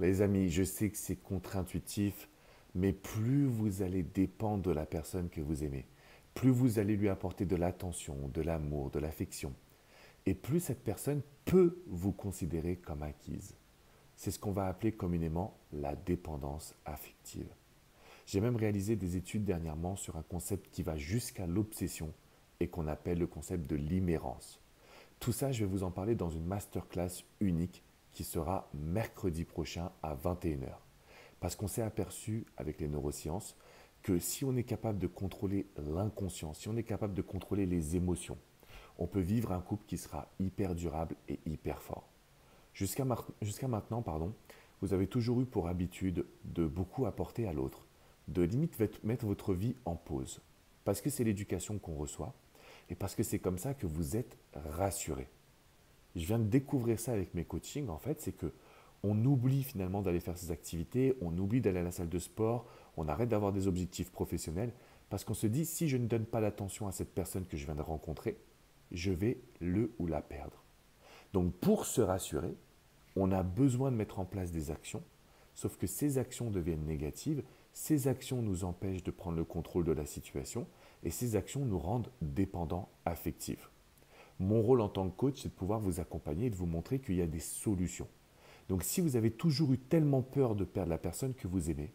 Les amis, je sais que c'est contre-intuitif, mais plus vous allez dépendre de la personne que vous aimez, plus vous allez lui apporter de l'attention, de l'amour, de l'affection, et plus cette personne peut vous considérer comme acquise. C'est ce qu'on va appeler communément la dépendance affective. J'ai même réalisé des études dernièrement sur un concept qui va jusqu'à l'obsession et qu'on appelle le concept de l'imérence. Tout ça, je vais vous en parler dans une masterclass unique qui sera mercredi prochain à 21 heures. Parce qu'on s'est aperçu avec les neurosciences que si on est capable de contrôler l'inconscient, si on est capable de contrôler les émotions, on peut vivre un couple qui sera hyper durable et hyper fort. Jusqu'à maintenant, vous avez toujours eu pour habitude de beaucoup apporter à l'autre, de limite mettre votre vie en pause, parce que c'est l'éducation qu'on reçoit et parce que c'est comme ça que vous êtes rassuré. Je viens de découvrir ça avec mes coachings, en fait, c'est que on oublie finalement d'aller faire ses activités, on oublie d'aller à la salle de sport, on arrête d'avoir des objectifs professionnels parce qu'on se dit si je ne donne pas l'attention à cette personne que je viens de rencontrer, je vais le ou la perdre. Donc pour se rassurer, on a besoin de mettre en place des actions, sauf que ces actions deviennent négatives, ces actions nous empêchent de prendre le contrôle de la situation et ces actions nous rendent dépendants affectifs. Mon rôle en tant que coach, c'est de pouvoir vous accompagner et de vous montrer qu'il y a des solutions. Donc si vous avez toujours eu tellement peur de perdre la personne que vous aimez,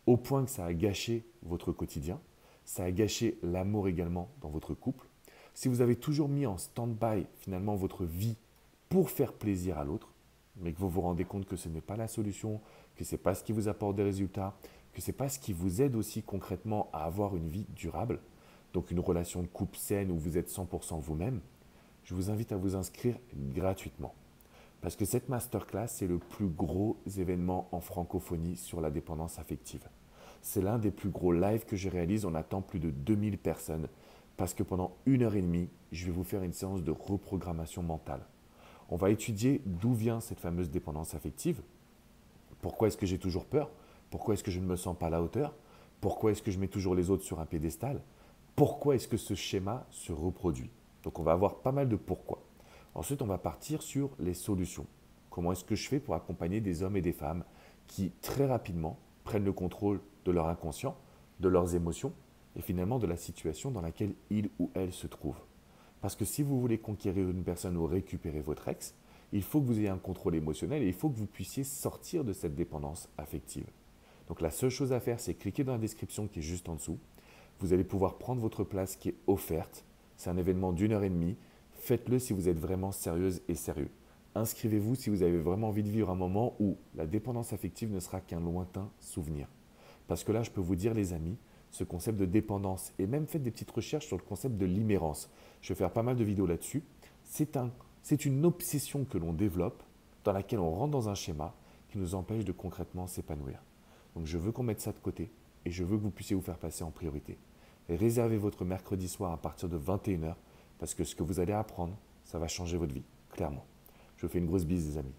au point que ça a gâché votre quotidien, ça a gâché l'amour également dans votre couple, si vous avez toujours mis en stand-by finalement votre vie pour faire plaisir à l'autre, mais que vous vous rendez compte que ce n'est pas la solution, que ce n'est pas ce qui vous apporte des résultats, que ce n'est pas ce qui vous aide aussi concrètement à avoir une vie durable, donc une relation de couple saine où vous êtes 100% vous-même, je vous invite à vous inscrire gratuitement. Parce que cette masterclass, c'est le plus gros événement en francophonie sur la dépendance affective. C'est l'un des plus gros lives que je réalise. On attend plus de 2000 personnes parce que pendant 1 heure et demie, je vais vous faire une séance de reprogrammation mentale. On va étudier d'où vient cette fameuse dépendance affective. Pourquoi est-ce que j'ai toujours peur? Pourquoi est-ce que je ne me sens pas à la hauteur? Pourquoi est-ce que je mets toujours les autres sur un piédestal? Pourquoi est-ce que ce schéma se reproduit? Donc on va avoir pas mal de pourquoi. Ensuite, on va partir sur les solutions. Comment est-ce que je fais pour accompagner des hommes et des femmes qui très rapidement prennent le contrôle de leur inconscient, de leurs émotions et finalement de la situation dans laquelle ils ou elles se trouvent. Parce que si vous voulez conquérir une personne ou récupérer votre ex, il faut que vous ayez un contrôle émotionnel et il faut que vous puissiez sortir de cette dépendance affective. Donc la seule chose à faire, c'est cliquer dans la description qui est juste en dessous. Vous allez pouvoir prendre votre place qui est offerte. C'est un événement d'1 heure et demie. Faites-le si vous êtes vraiment sérieuse et sérieux. Inscrivez-vous si vous avez vraiment envie de vivre un moment où la dépendance affective ne sera qu'un lointain souvenir. Parce que là, je peux vous dire, les amis, ce concept de dépendance, et même faites des petites recherches sur le concept de l'imérence. Je vais faire pas mal de vidéos là-dessus. C'est une obsession que l'on développe, dans laquelle on rentre dans un schéma qui nous empêche de concrètement s'épanouir. Donc je veux qu'on mette ça de côté et je veux que vous puissiez vous faire passer en priorité. Et réservez votre mercredi soir à partir de 21 heures parce que ce que vous allez apprendre, ça va changer votre vie, clairement. Je vous fais une grosse bise, les amis.